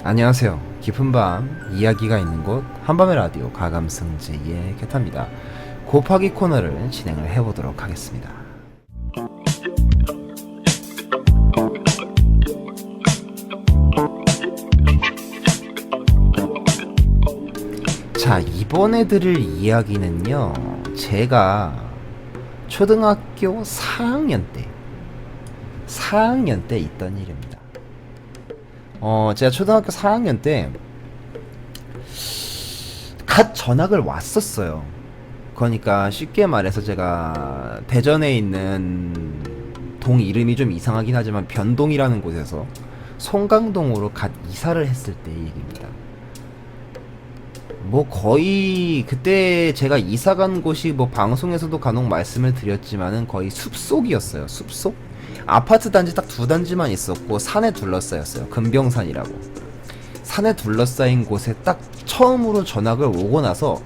안녕하세요. 깊은 밤 이야기가 있는 곳 한밤의 라디오 가감승제의 캣합니다. 곱하기 코너를 진행을 해보도록 하겠습니다. 자, 이번에 들을 이야기는요, 제가 초등학교 4학년 때 있던 일입니다. 제가 초등학교 4학년 때 갓 전학을 왔었어요. 그러니까 쉽게 말해서 제가 대전에 있는 동 이름이 좀 이상하긴 하지만 변동이라는 곳에서 송강동으로 갓 이사를 했을 때의 얘기입니다. 뭐 거의 그때 제가 이사 간 곳이 뭐 방송에서도 간혹 말씀을 드렸지만은 거의 숲속이었어요. 숲속? 아파트 단지 딱 두 단지만 있었고 산에 둘러싸였어요. 금병산이라고. 산에 둘러싸인 곳에 딱 처음으로 전학을 오고 나서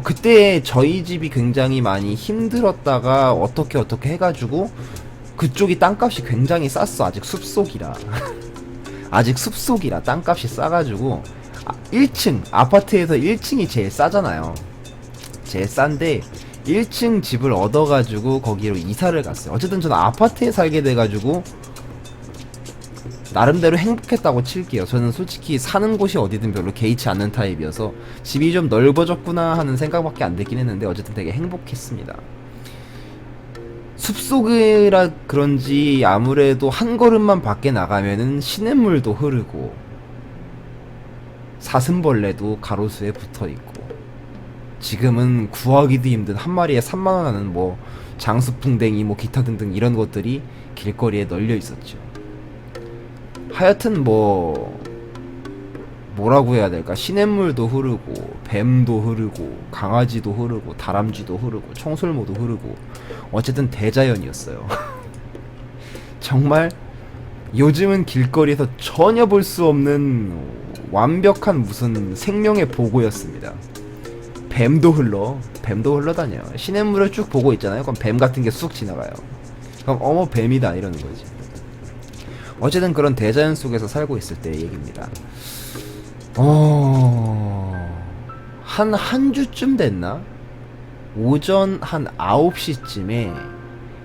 그때 저희 집이 굉장히 많이 힘들었다가 어떻게 해가지고 그쪽이 땅값이 굉장히 쌌어. 아직 숲속이라. 아직 숲속이라 땅값이 싸가지고 1층 아파트에서 1층이 제일 싸잖아요. 제일 싼데 1층 집을 얻어가지고 거기로 이사를 갔어요. 어쨌든 저는 아파트에 살게 돼가지고 나름대로 행복했다고 칠게요. 저는 솔직히 사는 곳이 어디든 별로 개의치 않는 타입이어서 집이 좀 넓어졌구나 하는 생각밖에 안 들긴 했는데 어쨌든 되게 행복했습니다. 숲속이라 그런지 아무래도 한 걸음만 밖에 나가면은 시냇물도 흐르고 사슴벌레도 가로수에 붙어있고 지금은 구하기도 힘든 한 마리에 3만원 하는 뭐 장수풍뎅이 뭐 기타 등등 이런 것들이 길거리에 널려 있었죠. 하여튼 뭐라고 해야 될까? 시냇물도 흐르고 뱀도 흐르고 강아지도 흐르고 다람쥐도 흐르고 청설모도 흐르고 어쨌든 대자연이었어요. 정말 요즘은 길거리에서 전혀 볼 수 없는 완벽한 무슨 생명의 보고였습니다. 뱀도 흘러다녀요. 시냇물을 쭉 보고 있잖아요. 그럼 뱀 같은 게 쑥 지나가요. 그럼 어머 뱀이다 이러는 거지. 어쨌든 그런 대자연 속에서 살고 있을 때의 얘기입니다. 한 주쯤 됐나? 오전 한 9시쯤에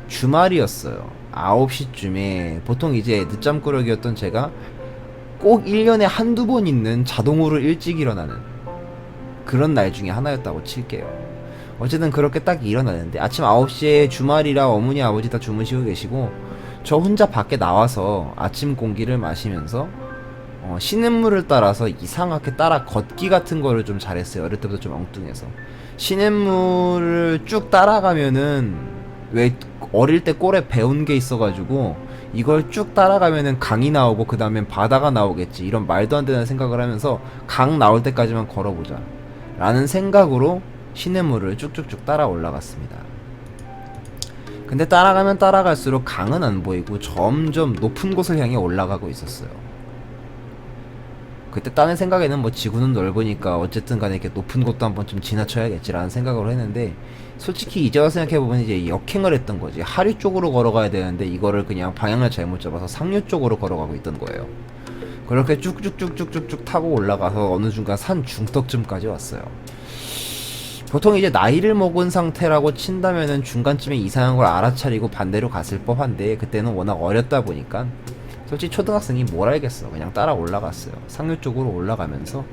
주말이었어요. 9시쯤에 보통 이제 늦잠꾸러기였던 제가 꼭 1년에 한두 번 있는 자동으로 일찍 일어나는 그런 날 중에 하나였다고 칠게요. 어쨌든 그렇게 딱 일어나는데 아침 9시에 주말이라 어머니 아버지 다 주무시고 계시고 저 혼자 밖에 나와서 아침 공기를 마시면서 시냇물을 따라서 이상하게 따라 걷기 같은 거를 좀 잘했어요. 어릴 때부터 좀 엉뚱해서 시냇물을 쭉 따라가면은 왜 어릴 때 꼴에 배운 게 있어가지고 이걸 쭉 따라가면은 강이 나오고 그 다음엔 바다가 나오겠지 이런 말도 안 되는 생각을 하면서 강 나올 때까지만 걸어보자 라는 생각으로 시냇물을 쭉쭉쭉 따라 올라갔습니다. 근데 따라가면 따라갈수록 강은 안 보이고 점점 높은 곳을 향해 올라가고 있었어요. 그때 따는 생각에는 뭐 지구는 넓으니까 어쨌든 간에 이렇게 높은 곳도 한번 좀 지나쳐야겠지라는 생각으로 했는데 솔직히 이제 와서 생각해보면 이제 역행을 했던 거지. 하류 쪽으로 걸어가야 되는데 이거를 그냥 방향을 잘못 잡아서 상류 쪽으로 걸어가고 있던 거예요. 그렇게 쭉쭉쭉쭉쭉쭉 타고 올라가서 어느 순간 산 중턱쯤까지 왔어요. 보통 이제 나이를 먹은 상태라고 친다면은 중간쯤에 이상한 걸 알아차리고 반대로 갔을 법한데 그때는 워낙 어렸다 보니까 솔직히 초등학생이 뭘 알겠어. 그냥 따라 올라갔어요. 상류 쪽으로 올라가면서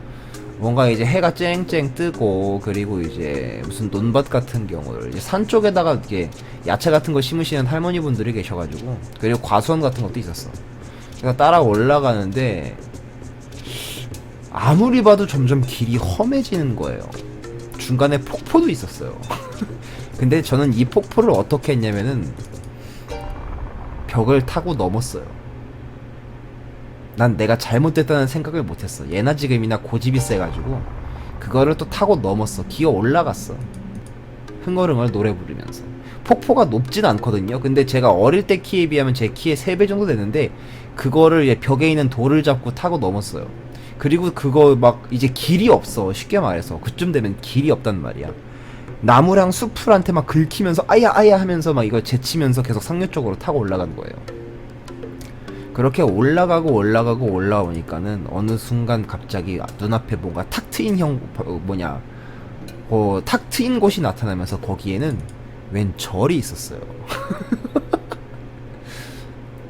뭔가 이제 해가 쨍쨍 뜨고 그리고 이제 무슨 논밭 같은 경우를 이제 산 쪽에다가 이렇게 야채 같은 거 심으시는 할머니 분들이 계셔가지고 그리고 과수원 같은 것도 있었어. 제가 따라 올라가는데 아무리 봐도 점점 길이 험해지는 거예요. 중간에 폭포도 있었어요. 근데 저는 이 폭포를 어떻게 했냐면은 벽을 타고 넘었어요. 난 내가 잘못됐다는 생각을 못했어. 예나 지금이나 고집이 세가지고 그거를 또 타고 넘었어. 기어 올라갔어. 흥얼흥얼 노래 부르면서. 폭포가 높진 않거든요. 근데 제가 어릴 때 키에 비하면 제 키의 3배 정도 되는데 그거를 벽에 있는 돌을 잡고 타고 넘었어요. 그리고 그거 막 이제 길이 없어. 쉽게 말해서 그쯤 되면 길이 없단 말이야. 나무랑 숲풀한테 막 긁히면서 아야 하면서 막 이걸 제치면서 계속 상류 쪽으로 타고 올라간 거예요. 그렇게 올라가고 올라가고 올라오니까는 어느 순간 갑자기 눈앞에 뭔가 탁 트인 탁 트인 곳이 나타나면서 거기에는 웬 절이 있었어요.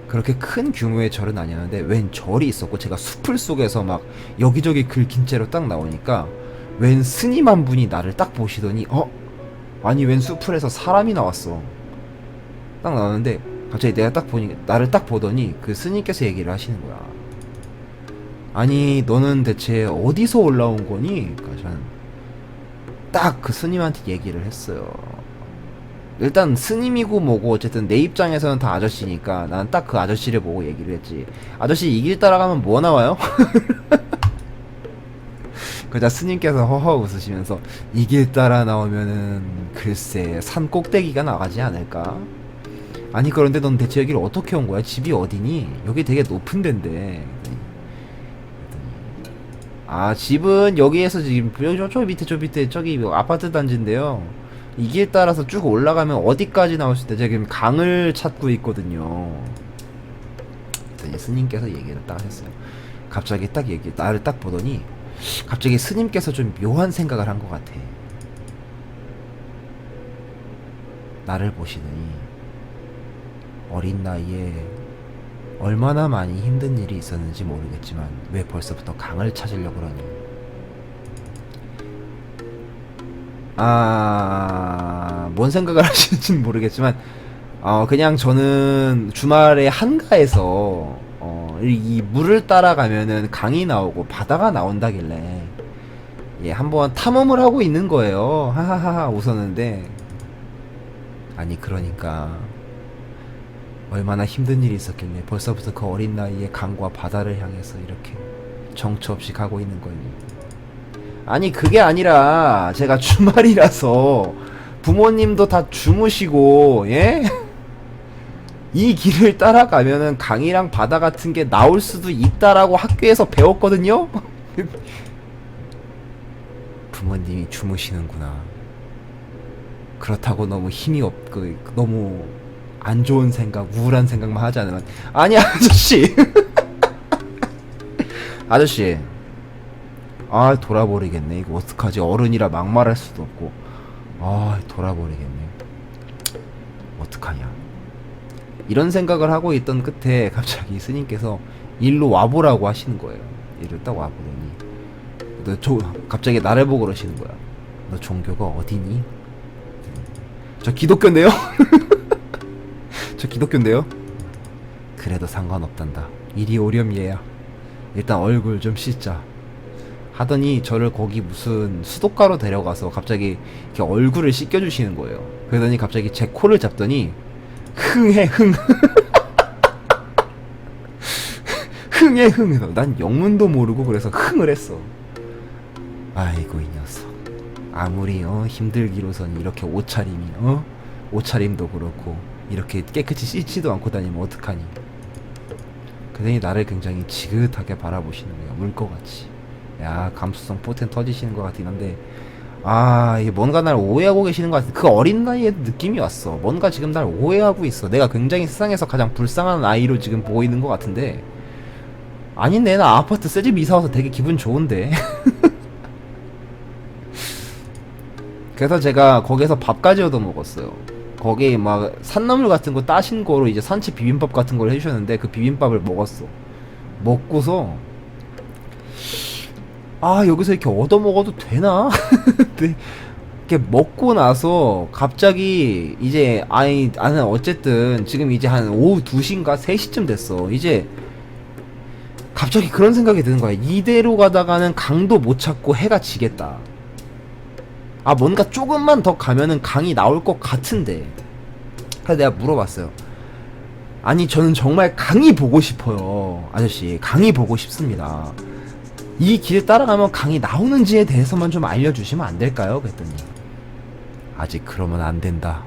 그렇게 큰 규모의 절은 아니었는데 웬 절이 있었고, 제가 숲을 속에서 막 여기저기 긁힌 채로 딱 나오니까 웬 스님 한 분이 나를 딱 보시더니 아니 웬 숲을에서 사람이 나왔어. 딱 나왔는데 갑자기 내가 딱 보니 나를 딱 보더니 그 스님께서 얘기를 하시는 거야. 아니 너는 대체 어디서 올라온 거니? 그러니까 저는 딱 그 스님한테 얘기를 했어요. 일단 스님이고 뭐고 어쨌든 내 입장에서는 다 아저씨니까 난 딱 그 아저씨를 보고 얘기를 했지. 아저씨 이 길 따라가면 뭐 나와요? 그러자 스님께서 허허 웃으시면서 이 길 따라 나오면은 글쎄 산 꼭대기가 나가지 않을까? 아니 그런데 넌 대체 여기를 어떻게 온 거야? 집이 어디니? 여기 되게 높은 데인데. 아 집은 여기에서 지금 저 밑에 저기 아파트 단지인데요. 이 길 따라서 쭉 올라가면 어디까지 나올 수 있대? 제가 지금 강을 찾고 있거든요. 그랬더니 스님께서 얘기를 딱 하셨어요. 갑자기 딱 나를 딱 보더니 갑자기 스님께서 좀 묘한 생각을 한 것 같아. 나를 보시더니 어린 나이에 얼마나 많이 힘든 일이 있었는지 모르겠지만 왜 벌써부터 강을 찾으려고 그러니? 뭔 생각을 하시는지는 모르겠지만 그냥 저는 주말에 한가에서 이 물을 따라가면은 강이 나오고 바다가 나온다길래 예, 한번 탐험을 하고 있는 거예요. 하하하 웃었는데, 아니 그러니까 얼마나 힘든 일이 있었길래 벌써부터 그 어린 나이에 강과 바다를 향해서 이렇게 정처 없이 가고 있는 거니. 아니 그게 아니라 제가 주말이라서 부모님도 다 주무시고, 예? 이 길을 따라가면은 강이랑 바다 같은 게 나올 수도 있다라고 학교에서 배웠거든요? 부모님이 주무시는구나. 그렇다고 너무 힘이 없고 너무 안 좋은 생각, 우울한 생각만 하지 않으면. 아니 아저씨 아저씨 돌아버리겠네. 이거 어떡하지? 어른이라 막말할 수도 없고. 돌아버리겠네. 어떡하냐. 이런 생각을 하고 있던 끝에 갑자기 스님께서 일로 와보라고 하시는 거예요. 일을 딱 와보더니 갑자기 나를 보고 그러시는 거야. 너 종교가 어디니? 저 기독교인데요? 저 기독교인데요? 그래도 상관없단다. 이리 오렴 얘야. 일단 얼굴 좀 씻자. 하더니 저를 거기 무슨 수도가로 데려가서 갑자기 이렇게 얼굴을 씻겨주시는 거예요. 그러더니 갑자기 제 코를 잡더니 흥해 흥. 흥해 흥해서 난 영문도 모르고 그래서 흥을 했어. 아이고 이 녀석. 아무리 힘들기로선 이렇게 옷차림이 옷차림도 그렇고 이렇게 깨끗이 씻지도 않고 다니면 어떡하니. 그러더니 나를 굉장히 지긋하게 바라보시는 거야. 물것같이. 야 감수성 포텐 터지시는 것 같긴 한데, 이게 뭔가 날 오해하고 계시는 것 같아. 그 어린 나이에 느낌이 왔어. 뭔가 지금 날 오해하고 있어. 내가 굉장히 세상에서 가장 불쌍한 아이로 지금 보이는 것 같은데, 아닌데 나 아파트 새 집 이사와서 되게 기분 좋은데. 그래서 제가 거기서 밥까지 얻어먹었어요. 거기 막 산나물 같은 거 따신 거로 이제 산채 비빔밥 같은 걸 해주셨는데 그 비빔밥을 먹었어. 먹고서 여기서 이렇게 얻어먹어도 되나? 이렇게 먹고 나서 갑자기 이제 어쨌든 지금 이제 한 오후 2시인가 3시쯤 됐어. 이제 갑자기 그런 생각이 드는 거야. 이대로 가다가는 강도 못 찾고 해가 지겠다. 뭔가 조금만 더 가면은 강이 나올 것 같은데. 그래서 내가 물어봤어요. 아니 저는 정말 강이 보고 싶어요. 아저씨 강이 보고 싶습니다. 이 길 따라가면 강이 나오는지에 대해서만 좀 알려주시면 안 될까요? 그랬더니 아직 그러면 안 된다.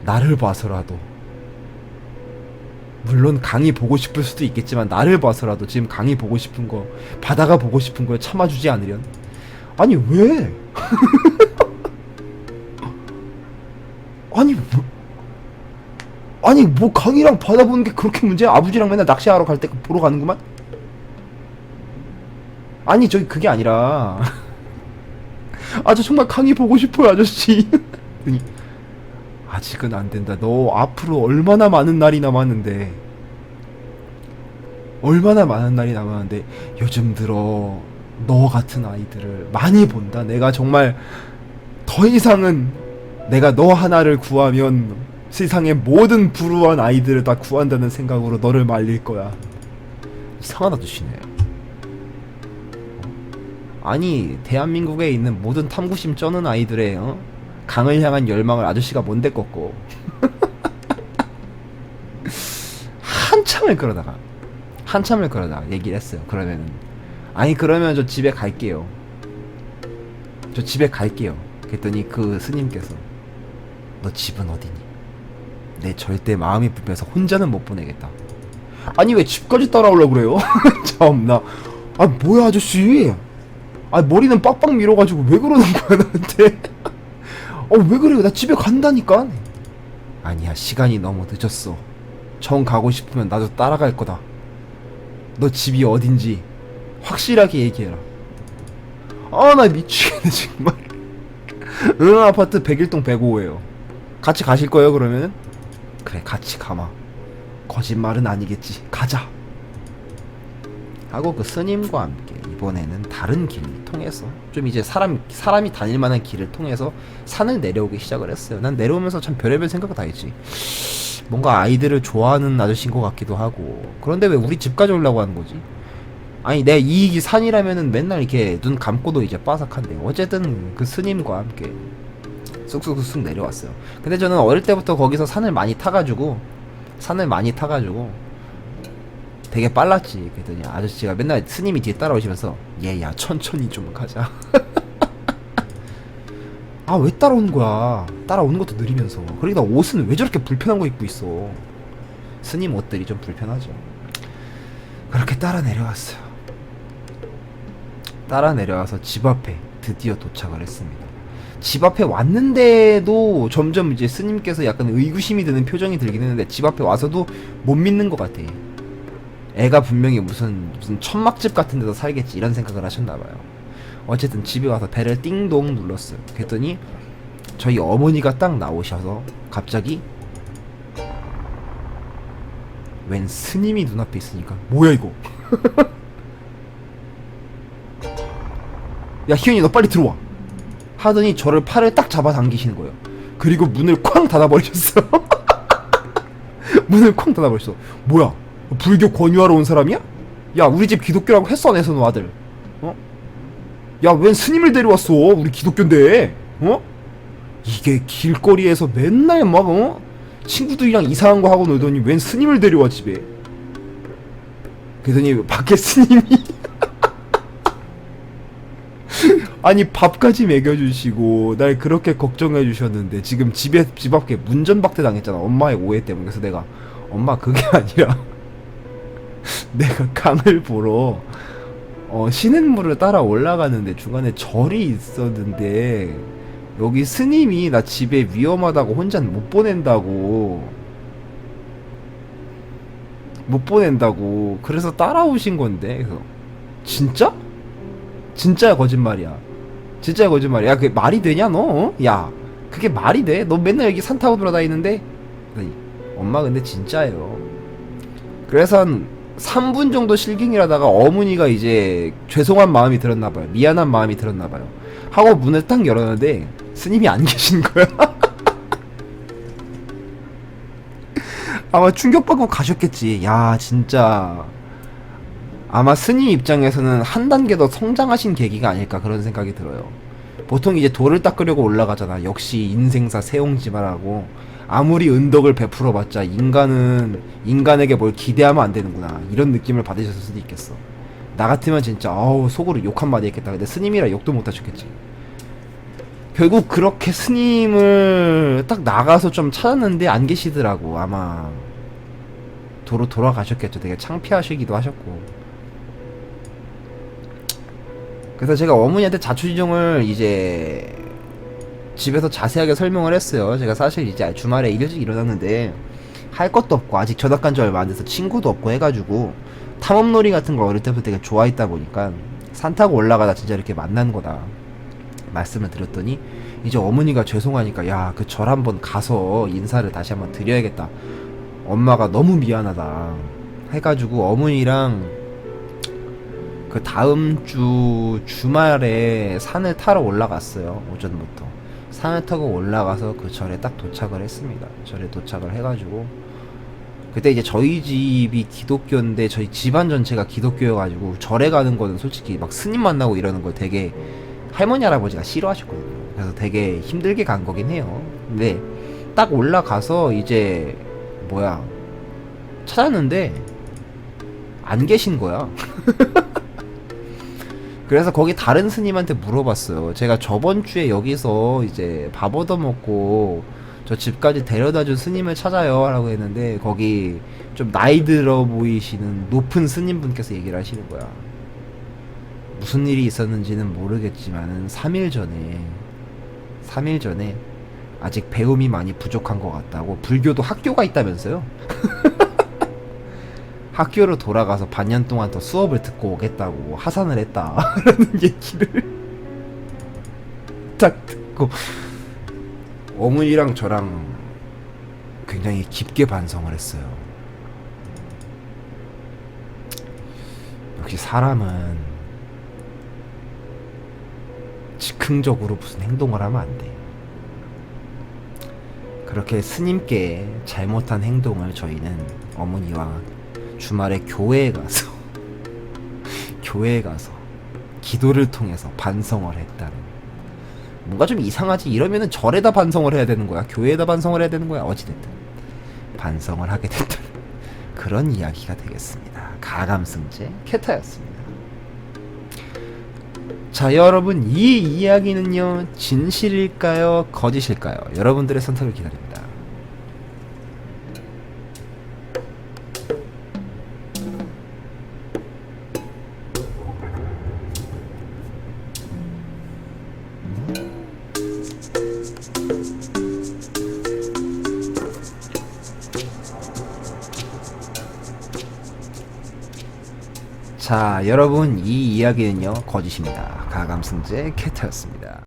나를 봐서라도, 물론 강이 보고 싶을 수도 있겠지만 나를 봐서라도 지금 강이 보고 싶은 거, 바다가 보고 싶은 걸 참아주지 않으련. 아니 왜? 아니 뭐 강이랑 바다 보는 게 그렇게 문제야? 아버지랑 맨날 낚시하러 갈 때 보러 가는구만? 아니 저기 그게 아니라 아 저 정말 강이 보고 싶어요 아저씨. 아직은 안 된다. 너 앞으로 얼마나 많은 날이 남았는데, 얼마나 많은 날이 남았는데 요즘 들어 너 같은 아이들을 많이 본다. 내가 정말 더 이상은 내가 너 하나를 구하면 세상의 모든 불우한 아이들을 다 구한다는 생각으로 너를 말릴 거야. 이상한 아저씨네. 아니 대한민국에 있는 모든 탐구심 쩌는 아이들의 강을 향한 열망을 아저씨가 뭔데 꺾고 한참을 그러다가 얘기를 했어요. 그러면은 아니 그러면 저 집에 갈게요. 그랬더니 그 스님께서 너 집은 어디니? 내 절대 마음이 불편해서 혼자는 못 보내겠다. 아니 왜 집까지 따라오려고 그래요? 참나. 아 뭐야 아저씨. 아 머리는 빡빡 밀어가지고 왜 그러는 거야 나한테. 왜 그래요? 나 집에 간다니까. 아니야 시간이 너무 늦었어. 정 가고 싶으면 나도 따라갈 거다. 너 집이 어딘지 확실하게 얘기해라. 아 나 미치겠네 정말. 응 아파트 101동 105에요. 같이 가실 거예요 그러면? 그래 같이 가마. 거짓말은 아니겠지. 가자. 하고 그 스님과 함께 이번에는 다른 길을 통해서 좀 이제 사람이 다닐 만한 길을 통해서 산을 내려오기 시작을 했어요. 난 내려오면서 참 별의별 생각을 다 했지. 뭔가 아이들을 좋아하는 아저씨인 것 같기도 하고, 그런데 왜 우리 집까지 오려고 하는 거지? 아니 내 이익이 산이라면은 맨날 이렇게 눈 감고도 이제 빠삭한데, 어쨌든 그 스님과 함께 쑥쑥쑥쑥 내려왔어요. 근데 저는 어릴 때부터 거기서 산을 많이 타가지고 되게 빨랐지. 그랬더니 아저씨가 맨날 스님이 뒤에 따라오시면서 얘야 천천히 좀 가자. 아 왜 따라오는 거야? 따라오는 것도 느리면서. 그러니까 옷은 왜 저렇게 불편한 거 입고 있어? 스님 옷들이 좀 불편하죠. 그렇게 따라 내려왔어요. 따라 내려와서 집 앞에 드디어 도착을 했습니다. 집 앞에 왔는데도 점점 이제 스님께서 약간 의구심이 드는 표정이 들긴 했는데, 집 앞에 와서도 못 믿는 것 같아. 애가 분명히 무슨 천막집 같은 데서 살겠지 이런 생각을 하셨나봐요. 어쨌든 집에 와서 배를 띵동 눌렀어요. 그랬더니 저희 어머니가 딱 나오셔서 갑자기 웬 스님이 눈앞에 있으니까 뭐야 이거. 야 희연이 너 빨리 들어와 하더니 저를 팔을 딱 잡아당기시는 거예요. 그리고 문을 쾅 닫아버리셨어. 문을 쾅 닫아버렸어. 뭐야 불교 권유하러 온 사람이야? 야 우리 집 기독교라고 했어 안 했어 너 아들? 야 웬 스님을 데려왔어 우리 기독교인데? 이게 길거리에서 맨날 막 친구들이랑 이상한 거 하고 놀더니 웬 스님을 데려와 집에. 그러더니 밖에 스님이 아니 밥까지 먹여주시고 날 그렇게 걱정해 주셨는데 지금 집 앞에 문전박대 당했잖아 엄마의 오해 때문에. 그래서 내가 엄마 그게 아니라 내가 강을 보러 시냇물을 따라 올라가는데 중간에 절이 있었는데 여기 스님이 나 집에 위험하다고 혼자 못 보낸다고 그래서 따라오신 건데. 그래서 진짜? 진짜야 거짓말이야? 진짜야 거짓말이야? 야 그게 말이 되냐 너? 야 그게 말이 돼? 너 맨날 여기 산 타고 돌아다니는데? 엄마 근데 진짜예요. 그래서 한 3분 정도 실갱이를 하다가 어머니가 이제 죄송한 마음이 들었나봐요. 미안한 마음이 들었나봐요. 하고 문을 딱 열었는데 스님이 안 계신 거야. 아마 충격받고 가셨겠지. 야 진짜 아마 스님 입장에서는 한 단계 더 성장하신 계기가 아닐까 그런 생각이 들어요. 보통 이제 돌을 닦으려고 올라가잖아. 역시 인생사 세옹지마라고. 아무리 은덕을 베풀어봤자 인간에게 뭘 기대하면 안 되는구나 이런 느낌을 받으셨을 수도 있겠어. 나 같으면 진짜 속으로 욕 한마디 했겠다. 근데 스님이라 욕도 못 하셨겠지. 결국 그렇게 스님을 딱 나가서 좀 찾았는데 안 계시더라고. 아마 도로 돌아가셨겠죠. 되게 창피하시기도 하셨고. 그래서 제가 어머니한테 자초지종을 이제 집에서 자세하게 설명을 했어요. 제가 사실 이제 주말에 일찍 일어났는데 할 것도 없고 아직 전학 간 지 얼마 안 돼서 친구도 없고 해가지고 탐험놀이 같은 걸 어릴 때부터 되게 좋아했다 보니까 산 타고 올라가다 진짜 이렇게 만난 거다 말씀을 드렸더니 이제 어머니가 죄송하니까 야 그 절 한번 가서 인사를 다시 한번 드려야겠다. 엄마가 너무 미안하다 해가지고 어머니랑 그 다음 주 주말에 산을 타러 올라갔어요. 오전부터 산을 타고 올라가서 그 절에 딱 도착을 했습니다. 절에 도착을 해가지고 그때 이제 저희 집이 기독교인데 저희 집안 전체가 기독교여가지고 절에 가는 거는 솔직히 막 스님 만나고 이러는 걸 되게 할머니 할아버지가 싫어하셨거든요. 그래서 되게 힘들게 간 거긴 해요. 근데 딱 올라가서 이제 뭐야 찾았는데 안 계신 거야. 그래서 거기 다른 스님한테 물어봤어요. 제가 저번 주에 여기서 이제 밥 얻어먹고 저 집까지 데려다준 스님을 찾아요 라고 했는데 거기 좀 나이 들어 보이시는 높은 스님분께서 얘기를 하시는 거야. 무슨 일이 있었는지는 모르겠지만은 3일 전에 아직 배움이 많이 부족한 것 같다고. 불교도 학교가 있다면서요? 학교로 돌아가서 반년 동안 더 수업을 듣고 오겠다고 하산을 했다 라는 얘기를 딱 듣고 어머니랑 저랑 굉장히 깊게 반성을 했어요. 역시 사람은 즉흥적으로 무슨 행동을 하면 안 돼. 그렇게 스님께 잘못한 행동을 저희는 어머니와 주말에 교회에 가서 기도를 통해서 반성을 했다는. 뭔가 좀 이상하지. 이러면은 절에다 반성을 해야 되는 거야, 교회에다 반성을 해야 되는 거야. 어찌됐든 반성을 하게 됐던 그런 이야기가 되겠습니다. 가감승제 캐타였습니다. 자, 여러분, 이 이야기는요 진실일까요 거짓일까요? 여러분들의 선택을 기다립니다. 자, 여러분, 이 이야기는요 거짓입니다. 가감승제 캐타였습니다.